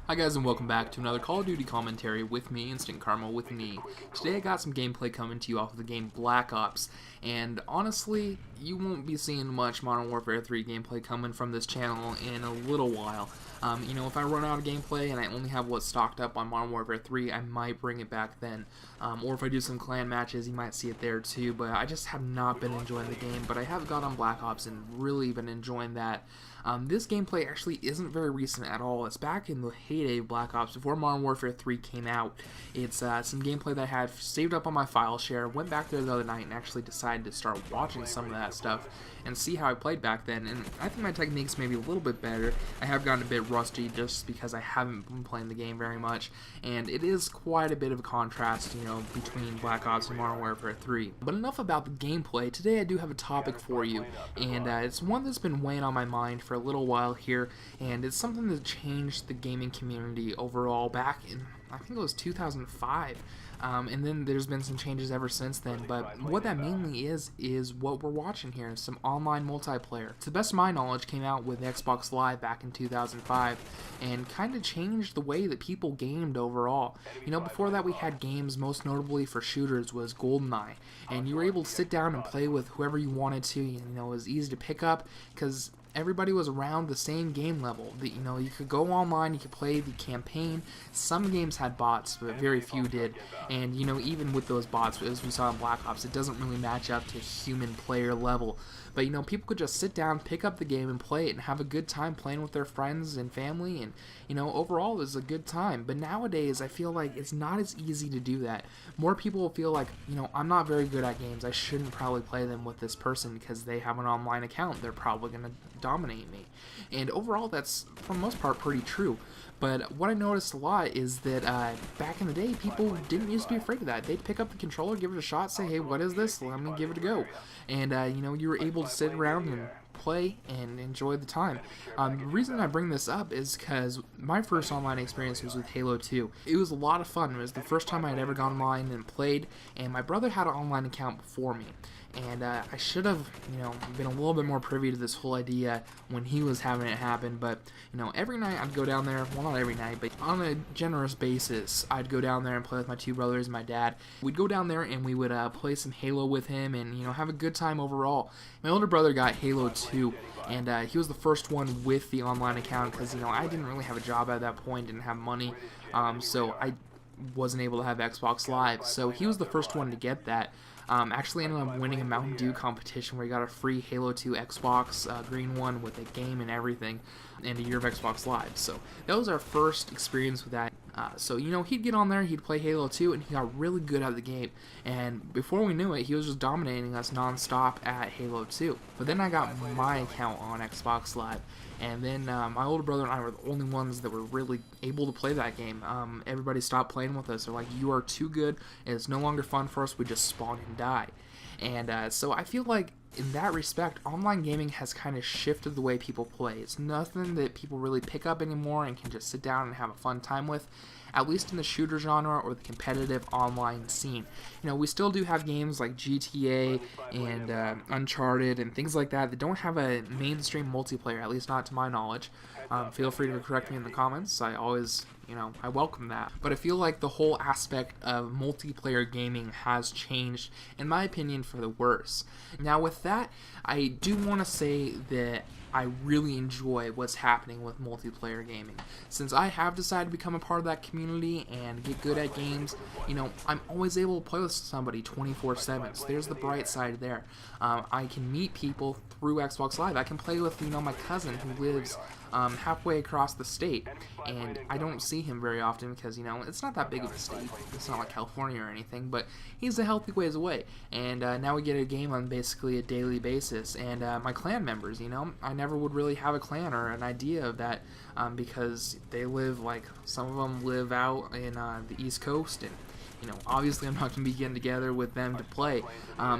Hi guys and welcome back to another Call of Duty commentary with me, Instant Karma with me. Today I got some gameplay coming to you off of the game Black Ops, and honestly, you won't be seeing much Modern Warfare 3 gameplay coming from this channel in a little while. If I run out of gameplay and I only have what's stocked up on Modern Warfare 3, I might bring it back then. Or if I do some clan matches, you might see it there too, but I just have not been enjoying the game, but I have got on Black Ops and really been enjoying that. This gameplay actually isn't very recent at all. It's back in the heyday of Black Ops, before Modern Warfare 3 came out. It's some gameplay that I had saved up on my file share, went back there the other night and actually decided to start watching some of that stuff and see how I played back then, and I think my techniques may be a little bit better. I have gotten a bit rusty just because I haven't been playing the game very much, and it is quite a bit of a contrast, between Black Ops and Modern Warfare 3. But enough about the gameplay. Today I do have a topic for you, and it's one that's been weighing on my mind for a little while here, and it's something that changed the gaming community overall back in, I think it was 2005. And then there's been some changes ever since then, but what that mainly is what we're watching here, some online multiplayer. To the best of my knowledge, came out with Xbox Live back in 2005, and kind of changed the way that people gamed overall. Before that we had games, most notably for shooters was GoldenEye, and you were able to sit down and play with whoever you wanted to. It was easy to pick up, because everybody was around the same game level. You could go online, you could play the campaign. Some games had bots, but very few did. And even with those bots, as we saw in Black Ops, it doesn't really match up to human player level. But people could just sit down, pick up the game, and play it, and have a good time playing with their friends and family. And overall, it was a good time. But nowadays, I feel like it's not as easy to do that. More people feel like, I'm not very good at games. I shouldn't probably play them with this person because they have an online account. They're probably gonna dominate me. And overall, that's for the most part pretty true. But what I noticed a lot is that back in the day, people didn't used to be afraid of that. They'd pick up the controller, give it a shot, say, hey, what is this? Let me give it a go. And you were able to sit around and play and enjoy the time. The reason I bring this up is because my first online experience was with Halo 2. It was a lot of fun. It was the first time I'd ever gone online and played, and my brother had an online account before me. And I should have, been a little bit more privy to this whole idea when he was having it happen. But, every night I'd go down there, well, not every night, but on a generous basis, I'd go down there and play with my two brothers and my dad. We'd go down there and we would play some Halo with him and, have a good time overall. My older brother got Halo 2, and he was the first one with the online account because, I didn't really have a job at that point, didn't have money, so I wasn't able to have Xbox Live. So he was the first one to get that. Actually ended up winning a Mountain Dew competition where he got a free Halo 2 Xbox green one with a game and everything, and a year of Xbox Live. So that was our first experience with that. So he'd get on there, he'd play Halo 2, and he got really good at the game. And before we knew it, he was just dominating us non-stop at Halo 2. But then I got my account on Xbox Live, and then my older brother and I were the only ones that were really able to play that game. Everybody stopped playing with us. They're like, you are too good, and it's no longer fun for us, we just spawn and die. And so I feel like in that respect, online gaming has kind of shifted the way people play. It's nothing that people really pick up anymore and can just sit down and have a fun time with, at least in the shooter genre or the competitive online scene. We still do have games like GTA and Uncharted and things like that don't have a mainstream multiplayer, at least not to my knowledge. Feel free to correct me in the comments. I always, I welcome that. But I feel like the whole aspect of multiplayer gaming has changed, in my opinion, for the worse. Now with that, I do want to say that I really enjoy what's happening with multiplayer gaming. Since I have decided to become a part of that community and get good at games, I'm always able to play with somebody 24/7. So there's the bright side there. I can meet people through Xbox Live. I can play with, my cousin who lives halfway across the state, and I don't see him very often because, it's not that big of a state. It's not like California or anything, but he's a healthy ways away. And now we get a game on basically a daily basis. And my clan members, I never would really have a clan or an idea of that because they live, some of them live out in the East Coast, and, obviously I'm not going to be getting together with them to play.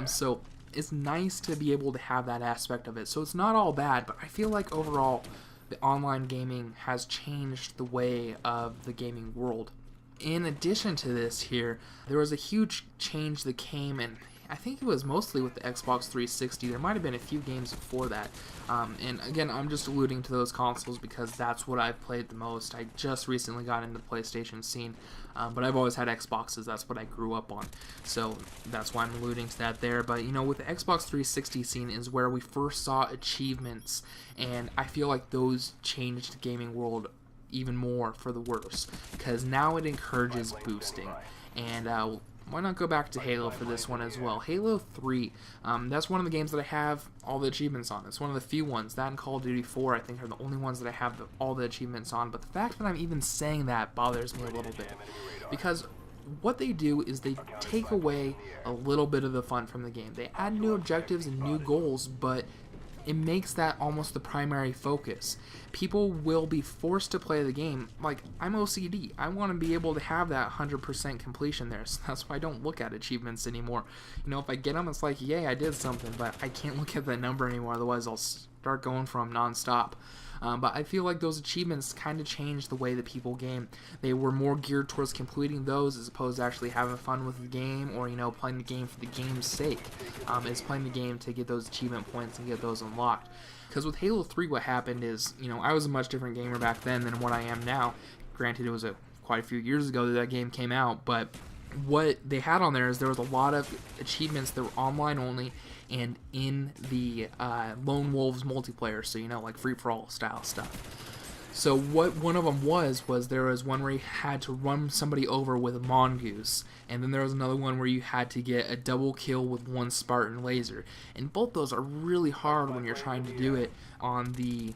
So it's nice to be able to have that aspect of it. So it's not all bad, but I feel like overall the online gaming has changed the way of the gaming world. In addition to this here, there was a huge change that came, and I think it was mostly with the Xbox 360. There might have been a few games before that. And again, I'm just alluding to those consoles because that's what I've played the most. I just recently got into the PlayStation scene, but I've always had Xboxes. That's what I grew up on. So that's why I'm alluding to that there. But, with the Xbox 360 scene is where we first saw achievements, and I feel like those changed the gaming world even more for the worse, because now it encourages boosting. And why not go back to Halo for this one as well? Halo 3, that's one of the games that I have all the achievements on. It's one of the few ones. That and Call of Duty 4, I think, are the only ones that I have all the achievements on. But the fact that I'm even saying that bothers me a little bit, because what they do is they take away a little bit of the fun from the game. They add new objectives and new goals, but it makes that almost the primary focus. People will be forced to play the game. Like, I'm OCD. I want to be able to have that 100% completion there, so that's why I don't look at achievements anymore. If I get them, it's like, yay, I did something, but I can't look at that number anymore, otherwise I'll start going from non-stop. But I feel like those achievements kind of changed the way that people game. They were more geared towards completing those as opposed to actually having fun with the game, or playing the game for the game's sake. It's playing the game to get those achievement points and get those unlocked. Because with Halo 3, what happened is, I was a much different gamer back then than what I am now. Granted, it was quite a few years ago that game came out, but what they had on there is there was a lot of achievements that were online only and in the Lone Wolves multiplayer, so like free-for-all style stuff. So what one of them was there was one where you had to run somebody over with a mongoose, and then there was another one where you had to get a double kill with one Spartan laser. And both those are really hard when you're trying to do it on the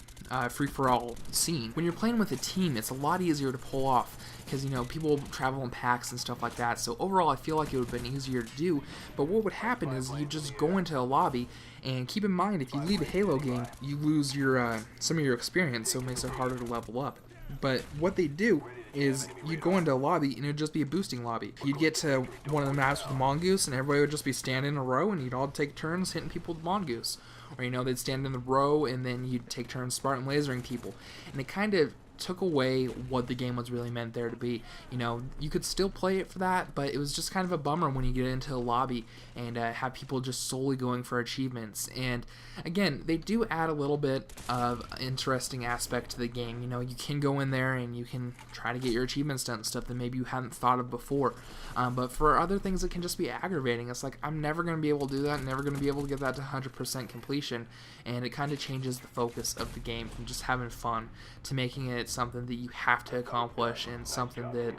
free-for-all scene. When you're playing with a team, it's a lot easier to pull off because people travel in packs and stuff like that. So overall, I feel like it would have been easier to do. But what would happen is you just go into a lobby, and keep in mind, if you leave a Halo game, you lose your some of your experience, so it makes it harder to level up. But what they do is you'd go into a lobby, and it would just be a boosting lobby. You'd get to one of the maps with a mongoose, and everybody would just be standing in a row, and you'd all take turns hitting people with mongoose. Or, they'd stand in the row, and then you'd take turns Spartan lasering people. And it kind of took away what the game was really meant there to be. You could still play it for that, but it was just kind of a bummer when you get into a lobby and have people just solely going for achievements. And again, they do add a little bit of interesting aspect to the game. You can go in there and you can try to get your achievements done, stuff that maybe you hadn't thought of before. But for other things, it can just be aggravating. It's like, I'm never going to be able to do that, never going to be able to get that to 100% completion. And it kind of changes the focus of the game from just having fun to making it something that you have to accomplish and something that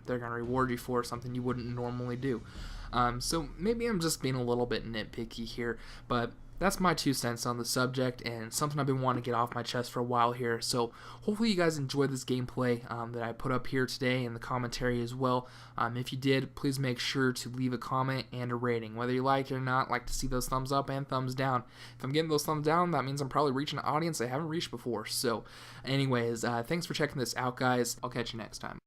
they're going to reward you for, something you wouldn't normally do. So maybe I'm just being a little bit nitpicky here, but that's my 2 cents on the subject and something I've been wanting to get off my chest for a while here. So hopefully you guys enjoyed this gameplay that I put up here today and the commentary as well. If you did, please make sure to leave a comment and a rating. Whether you liked it or not, like to see those thumbs up and thumbs down. If I'm getting those thumbs down, that means I'm probably reaching an audience I haven't reached before. So anyways, thanks for checking this out, guys. I'll catch you next time.